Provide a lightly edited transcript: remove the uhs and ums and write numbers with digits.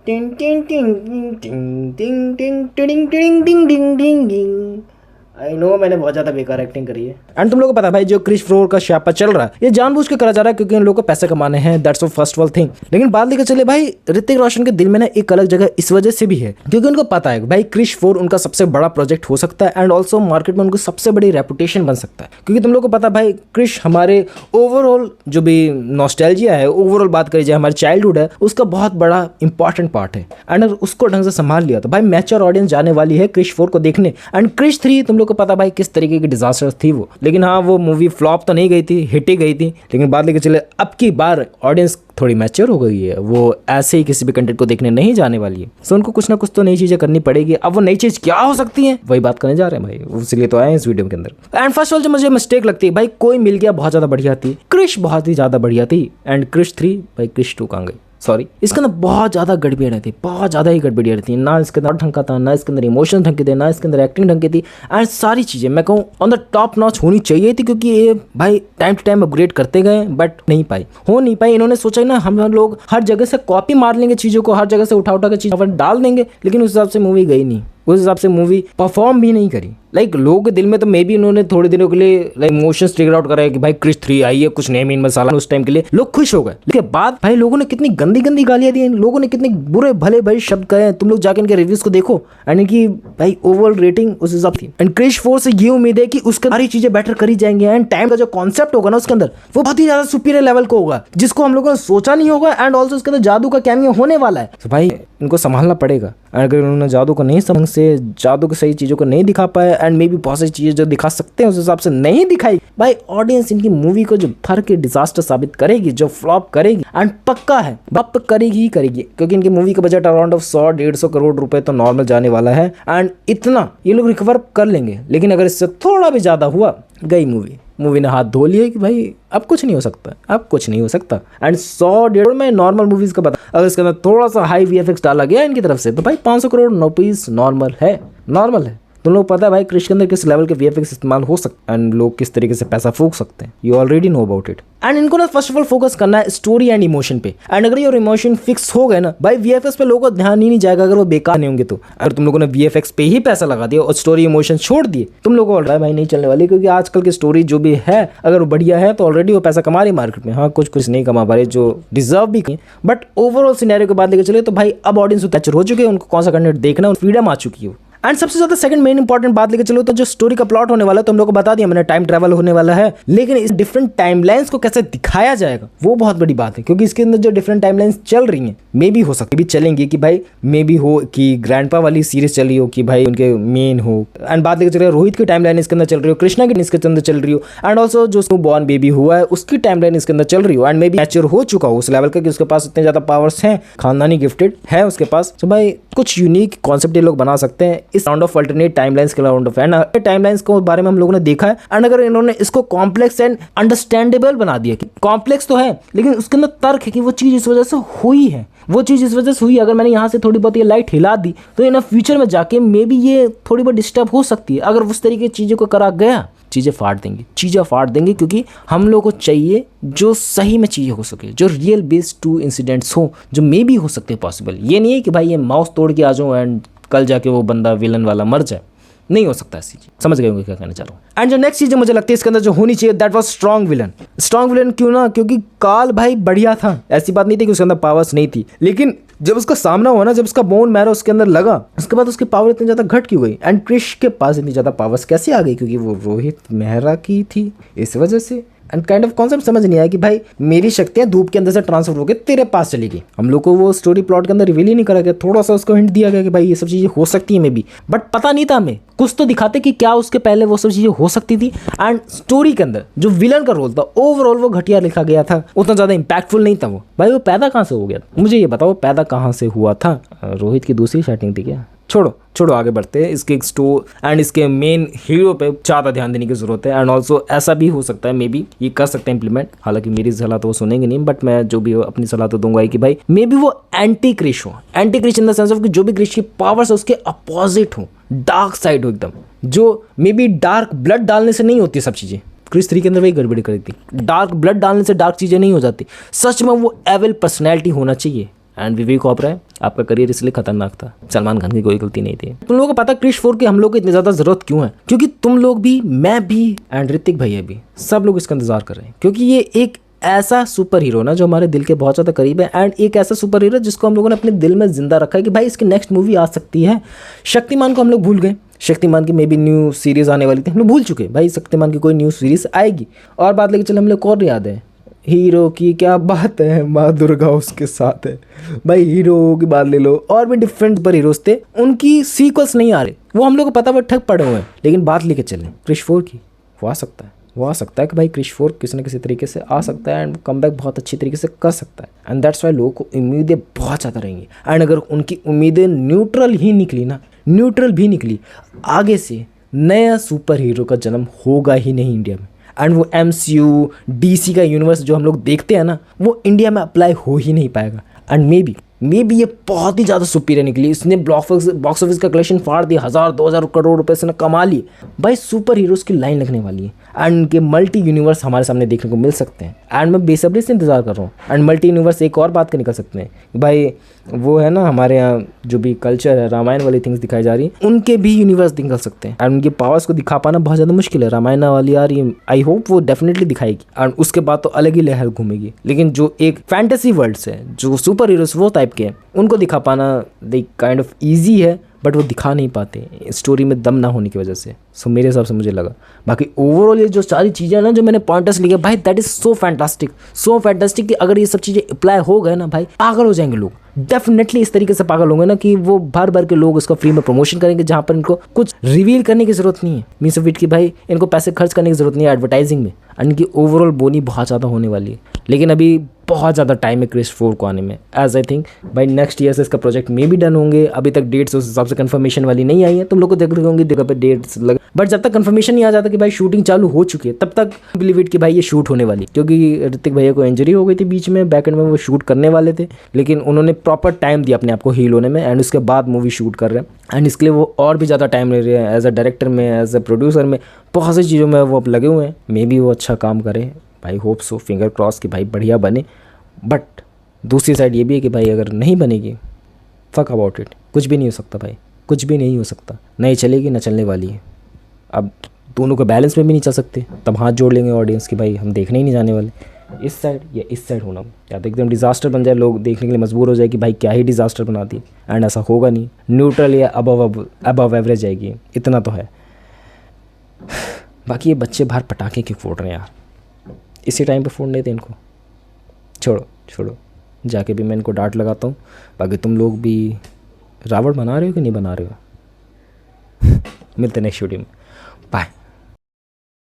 टिंग टिंग टिंग टिंग टिंग टिंग टिंग टिंग टिंग टिंग टिंग टिंग। आई नो मैंने बहुत ज्यादा बेकार एक्टिंग करी है। एंड तुम लोगों को पता है भाई जो क्रिश फ्लोर का श्यापा चल रहा है ये जानबूझ के करा जा रहा है क्योंकि इन लोगों को पैसे कमाने हैं। That's first of thing. लेकिन बात लेकर चले भाई ऋतिक रोशन के दिल में ना एक अलग जगह इस वजह से भी है क्योंकि उनको पता है भाई क्रिश 4 उनका सबसे बड़ा प्रोजेक्ट हो सकता है एंड ऑल्सो मार्केट में उनको सबसे बड़ी रेपुटेशन बन सकता है क्योंकि तुम लोग को पता है भाई क्रिश हमारे ओवरऑल जो भी नॉस्टैल्जिया है ओवरऑल बात करी जाए हमारे चाइल्डहुड है उसका बहुत बड़ा इंपॉर्टेंट पार्ट है एंड अगर उसको ढंग से संभाल लिया तो भाई मैच्योर ऑडियंस जाने वाली है क्रिश 4 को देखने। एंड क्रिश 3 तुम लोग को पता भाई किस तरीके की डिजास्टर थी वो। लेकिन हाँ वो मूवी फ्लॉप तो नहीं गई थी, हिट ही गई थी। लेकिन बात लेके चले अब की बार ऑडियंस थोड़ी मैच्योर हो गई है, वो ऐसे ही किसी भी कंटेंट को देखने नहीं जाने वाली है। सो उनको कुछ ना कुछ तो नई चीजें करनी पड़ेगी। अब वो नई चीज क्या हो सकती है वही बात करने जा रहे हैं भाई, इसलिए तो आए इस वीडियो के अंदर। एंड फर्स्ट ऑफ ऑल जो मुझे मिस्टेक लगती है भाई कोई मिल गया बहुत ज्यादा बढ़िया थी, क्रिश बहुत ही ज्यादा बढ़िया थी एंड क्रिश 3 भाई क्रिश 2 कहाँ गई, सॉरी इसके अंदर बहुत ज्यादा गड़बड़ियाँ थी, बहुत ज्यादा ही गड़बड़ियाँ थी। ना इसके अंदर ढंग का था, ना इसके अंदर इमोशन ढंग के थे, ना इसके अंदर एक्टिंग ढंग की थी एंड सारी चीजें मैं कहूँ ऑन द टॉप नॉच होनी चाहिए थी क्योंकि ये भाई टाइम टू टाइम अपग्रेड करते गए बट नहीं पाई, हो नहीं पाई। इन्होंने सोचा ना हम लोग हर जगह से कॉपी मार लेंगे चीजों को, हर जगह से उठा उठा के चीज डाल देंगे, लेकिन उस हिसाब से मूवी गई नहीं, उस हिसाब से मूवी परफॉर्म भी नहीं करी। लाइक लोगों के दिल में तो मे बी उन्होंने थोड़े दिनों के लिए लाइक इमोशंस ट्रिगर आउट करा है कि भाई क्रिश 3 आई है, कुछ नेम इन मसाला, उस टाइम के लिए लोग खुश हो गए। लेकिन बाद भाई लोगों ने कितनी गंदी गंदी गालियां दी, लोगों ने कितने बुरे भले भले शब्द कहे, तुम लोग जाके इनके रिव्यूज को देखो एंड इनकी भाई ओवरऑल रेटिंग उस हिसाब थी। एंड क्रिश 4 से ये उम्मीद है कि उसके सारी चीजें बेटर करी जाएंगी एंड टाइम का जो कॉन्सेप्ट होगा ना उसके अंदर वो बहुत ही ज्यादा सुपीरियर लेवल का होगा जिसको हम लोगों ने सोचा नहीं होगा एंड ऑल्सो उसके अंदर जादू का कैमियो होने वाला है। तो भाई इनको संभालना पड़ेगा। अगर उन्होंने जादू को नहीं समझ से जादू की सही चीजों को नहीं दिखा पाए एंड मे बी बहुत सारी चीजें जो दिखा सकते हैं उस हिसाब से नहीं दिखाई, भाई ऑडियंस इनकी मूवी को जो भर के डिजास्टर साबित करेगी, जो फ्लॉप करेगी एंड पक्का है बप करेगी ही करेगी क्योंकि इनकी मूवी का बजट अराउंड ऑफ 100-150 करोड़ रुपए तो नॉर्मल जाने वाला है एंड इतना ये लोग रिकवर कर लेंगे। लेकिन अगर इससे थोड़ा भी ज्यादा हुआ गई मूवी ने हाथ धो लिए कि भाई अब कुछ नहीं हो सकता, अब कुछ नहीं हो सकता। एंड 100-150 में नॉर्मल मूवीज का पता, अगर इसके अंदर थोड़ा सा हाई वीएफएक्स डाला गया इनकी तरफ से तो भाई 500 करोड़ रुपीस नॉर्मल है। तुम लोग पता है भाई क्रिश के अंदर किस लेवल के वीएफएक्स इस्तेमाल हो सकते हैं एंड लोग किस तरीके से पैसा फूंक सकते हैं, you already know about it. And इनको ना फर्स्ट ऑफ ऑल फोकस करना है स्टोरी एंड इमोशन पे एंड अगर ये इमोशन फिक्स हो गए ना भाई वीएफएक्स पे लोगों का ध्यान ही नहीं जाएगा अगर वो बेकार नहीं होंगे तो। अगर तुम लोगों ने वीएफएक्स पे ही पैसा लगा दिया और स्टोरी इमोशन छोड़ दिए तुम लोगों को भाई नहीं चलने वाली क्योंकि आजकल की स्टोरी जो भी है अगर वो बढ़िया है तो ऑलरेडी वो पैसा कमा रही मार्केट में। हाँ कुछ नहीं कमा पा रहे जो डिजर्व भी किए, बट ओवरऑल सिनेरियो के बाद लेकर चले तो भाई अब ऑडियंस कैप्चर हो चुके हैं, उनको कौन सा कंटेंट देखना फ्रीडम आ चुकी है। एंड सबसे ज्यादा सेकंड मेन इंपॉर्टेंट बात लेके चलो तो जो स्टोरी का प्लॉट होने वाला है तो हम लोग को बता दिया मैंने, टाइम ट्रैवल होने वाला है, लेकिन इस डिफरेंट टाइमलाइंस को कैसे दिखाया जाएगा वो बहुत बड़ी बात है क्योंकि इसके अंदर जो डिफरेंट टाइमलाइंस चल रही हैं मे भी हो सकती भी चलेंगी कि भाई मे भी हो कि ग्रैंडपा वाली सीरीज चली हो कि भाई उनके मेन हो। एंड बात लेके चलो रोहित की टाइमलाइन इसके अंदर चल रही हो, कृष्णा की इसके अंदर चल रही हो एंड ऑल्सो जो उसको बॉर्न बेबी हुआ है उसकी टाइमलाइन इसके अंदर चल रही हो एंड मे बी मैच्योर हो चुका हो उस लेवल का कि उसके पास इतने ज्यादा पावर्स हैं, खानदानी गिफ्टेड है उसके पास। तो भाई कुछ यूनिक कॉन्सेप्ट ये लोग बना सकते हैं इस राउंड ऑफ अल्टरनेट टाइमलाइंस के राउंड ऑफ एंड टाइमलाइंस के बारे में हम लोगों ने देखा है एंड अगर इन्होंने इसको कॉम्प्लेक्स एंड अंडरस्टैंडेबल बना दिया कि कॉम्प्लेक्स तो है लेकिन उसके अंदर तर्क है कि वो चीज इस वजह से हुई है, वो चीज इस वजह से हुई, अगर मैंने यहाँ से थोड़ी बहुत ये लाइट हिला दी तो इन फ्यूचर में जाके मे बी ये थोड़ी बहुत डिस्टर्ब हो सकती है। अगर उस तरीके की चीज़ों को करा गया चीज़ें फाड़ देंगी क्योंकि हम लोग को चाहिए जो सही में चीज़ें हो सके, जो रियल बेस्ड टू इंसिडेंट्स हो जो मे बी हो सकते हैं पॉसिबल। ये नहीं है कि भाई ये माउस तोड़ के आ जाऊँ एंड कल जाके वो बंदा विलन वाला मर जाए, नहीं हो सकता ऐसी चीज। समझ गए होंगे क्या कहना चाह रहा हूँ। एंड जो नेक्स्ट चीज मुझे लगती है इसके अंदर जो होनी चाहिए दैट वाज स्ट्रॉन्ग विलन। क्यों ना, क्योंकि काल भाई बढ़िया था, ऐसी बात नहीं थी कि उसके अंदर पावर्स नहीं थी, लेकिन जब उसका सामना हुआ ना, जब उसका बोन मैरो उसके अंदर लगा उसके बाद उसकी पावर इतनी ज्यादा घट क्यों गई एंड क्रिश के पास इतनी ज्यादा पावर्स कैसे आ गई, क्योंकि वो रोहित मेहरा की थी इस वजह से। एंड काइंड ऑफ कॉन्सेप्ट समझ नहीं आया कि भाई मेरी शक्तियां धूप के अंदर से ट्रांसफर होकर तेरे पास चली गई। हम लोग को वो स्टोरी प्लॉट के अंदर रिवील ही नहीं करा गया, थोड़ा सा उसको हिंट दिया गया कि भाई ये सब चीजें हो सकती है मे बी, बट पता नहीं था हमें। कुछ तो दिखाते कि क्या उसके पहले वो सब चीजें हो सकती थी। एंड स्टोरी के अंदर जो विलन का रोल था ओवरऑल वो घटिया लिखा गया था, उतना ज्यादा इंपैक्टफुल नहीं था वो। भाई वो पैदा कहाँ से हो गया, मुझे ये बताओ, पैदा कहाँ से हुआ था? रोहित की दूसरी सेटिंग थी क्या? छोड़ो आगे बढ़ते हैं। इसके स्टोर एंड इसके मेन हीरो पे ज़्यादा ध्यान देने की जरूरत है। एंड ऑल्सो ऐसा भी हो सकता है मे बी ये कर सकते हैं इम्प्लीमेंट, हालांकि मेरी सलाह तो वो सुनेंगे नहीं, बट मैं जो भी अपनी सलाह तो दूंगा कि भाई मे बी वो एंटी क्रिश हो, antichrist in the sense of कि जो भी क्रिश की पावर्स है उसके अपोजिट हो, डार्क साइड हो एकदम, जो मे बी डार्क ब्लड डालने से नहीं होती सब चीज़ें। क्रिश 3 के अंदर वही गड़बड़ी करी थी, डार्क ब्लड डालने से डार्क चीज़ें नहीं हो जाती। सच में वो एविल पर्सनैलिटी होना चाहिए एंड विवेक ओबराय, आपका करियर इसलिए खतरनाक था, सलमान खान की कोई गलती नहीं थी। तुम लोगों को पता क्रिश 4 की हम लोग को इतनी ज़्यादा ज़रूरत क्यों है? क्योंकि तुम लोग भी, मैं भी एंड ऋतिक भैया भी, सब लोग इसका इंतजार कर रहे हैं। क्योंकि ये एक ऐसा सुपर हीरो ना जो हमारे दिल के बहुत ज़्यादा करीब है, एंड एक ऐसा सुपर हीरो जिसको हम लोगों ने अपने दिल में जिंदा रखा है कि भाई इसकी नेक्स्ट मूवी आ सकती है। शक्तिमान को हम लोग भूल गए, शक्तिमान की मे बी न्यू सीरीज आने वाली थी, हम लोग भूल चुके भाई शक्तिमान की कोई न्यू सीरीज आएगी। और बात लेके चले हम लोग को और याद है, हीरो की क्या बात है, माँ दुर्गा उसके साथ है। भाई हीरो की बात ले लो, और भी डिफरेंट सुपर हीरोज थे, उनकी सीक्वल्स नहीं आ रहे, वो हम लोग को पता, वो ठग पड़े हुए हैं। लेकिन बात लेके चलें क्रिश 4 की, वो आ सकता है, वो आ सकता है कि भाई क्रिश 4 किसी न किसी तरीके से आ सकता है एंड कमबैक बहुत अच्छी तरीके से कर सकता है। एंड दैट्स वाई लोगों को उम्मीदें बहुत ज़्यादा रहेंगी। एंड अगर उनकी उम्मीदें न्यूट्रल ही निकली ना, न्यूट्रल भी निकली, आगे से नया सुपर हीरो का जन्म होगा ही नहीं इंडिया में। एंड वो MCU DC का यूनिवर्स जो हम लोग देखते हैं ना, वो इंडिया में अप्लाई हो ही नहीं पाएगा। एंड मे बी ये बहुत ही ज़्यादा सुपीरियर निकली, इसने बॉक्स ऑफिस का कलेक्शन फाड़ दिया, 1000-2000 करोड़ रुपए से कमा लिए। भाई सुपर हीरोज़ की लाइन लगने वाली है एंड उनके मल्टी यूनिवर्स हमारे सामने देखने को मिल सकते हैं। एंड मैं बेसब्री से इंतज़ार कर रहा हूँ। एंड मल्टी यूनिवर्स एक और बात का निकल सकते हैं भाई, वो है ना हमारे यहाँ जो भी कल्चर है, रामायण वाली थिंग्स दिखाई जा रही हैं, उनके भी यूनिवर्स निकल सकते हैं। एंड उनके पावर्स को दिखा पाना बहुत ज़्यादा मुश्किल है, रामायण वाली आ रही है, आई होप वो डेफिनेटली दिखाएगी। एंड उसके बाद तो अलग ही लहर घूमेगी। लेकिन जो एक फैंटेसी वर्ल्ड्स है, जो सुपर हीरोज वो टाइप के हैं, उनको दिखा पाना लाइक काइंड ऑफ ईजी है, बट वो दिखा नहीं पाते स्टोरी में दम ना होने की वजह से। सो मेरे हिसाब से मुझे लगा, बाकी ओवरऑल ये जो सारी चीज़ें ना जो मैंने पॉइंटर्स लिखे भाई, दैट इज़ सो फैंटास्टिक कि अगर ये सब चीज़ें अप्लाई हो गए ना भाई, पागल हो जाएंगे लोग। डेफिनेटली इस तरीके से पागल होंगे ना कि वो भर के लोग उसका फ्री में प्रमोशन करेंगे, जहाँ पर इनको कुछ रिवील करने की ज़रूरत नहीं है। मीन्स ऑफ इट कि भाई इनको पैसे खर्च करने की ज़रूरत नहीं है एडवर्टाइजिंग में। इनकी ओवरऑल बोनी बहुत ज़्यादा होने वाली है। लेकिन अभी बहुत ज़्यादा टाइम है क्रिश 4 को आने में। एज आई थिंक भाई नेक्स्ट ईयर से इसका प्रोजेक्ट में भी डन होंगे। अभी तक डेट्स उस हिसाब से कंफर्मेशन वाली नहीं आई है, तुम लोग को देख रहे होंगे जगह पे डेट्स लग, बट जब तक कंफर्मेशन नहीं आ जाता कि भाई शूटिंग चालू हो चुकी है, तब तक बिलीव इट कि भाई ये शूट होने वाली। क्योंकि ऋतिक भैया को इंजरी हो गई थी बीच में, बैक एंड में वो शूट करने वाले थे, लेकिन उन्होंने प्रॉपर टाइम दिया अपने आप को हील होने में, एंड उसके बाद मूवी शूट कर रहे हैं। एंड इसके लिए वो और भी ज़्यादा टाइम ले रहे हैं, एज अ डायरेक्टर में, एज अ प्रोड्यूसर में, बहुत सी चीज़ों में वो अब लगे हुए हैं। मे बी वो अच्छा काम करे भाई, होप सो, फिंगर क्रॉस कि भाई बढ़िया बने। बट दूसरी साइड ये भी है कि भाई अगर नहीं बनेगी, फक अबाउट इट, कुछ भी नहीं हो सकता भाई, कुछ भी नहीं हो सकता। नहीं चलेगी ना चलने वाली है। अब दोनों को बैलेंस में भी नहीं चल सकते, तब हाथ जोड़ लेंगे ऑडियंस की भाई हम देखने ही नहीं जाने वाले। इस साइड या इस साइड होना, या तो एकदम डिज़ास्टर बन जाए, लोग देखने के लिए मजबूर हो जाए कि भाई क्या ही डिज़ास्टर बना दी, एंड ऐसा होगा नहीं। न्यूट्रल या अबव एवरेज जाएगी, इतना तो है। बाकी ये बच्चे बाहर पटाखे क्यों फोड़ रहे हैं यार, इसी टाइम पे फोड़ने थे इनको। छोड़ो जाके भी मैं इनको डांट लगाता हूँ। बाकी तुम लोग भी रावण बना रहे हो कि नहीं बना रहे हो? मिलते नेक्स्ट वीडियो में, बाय।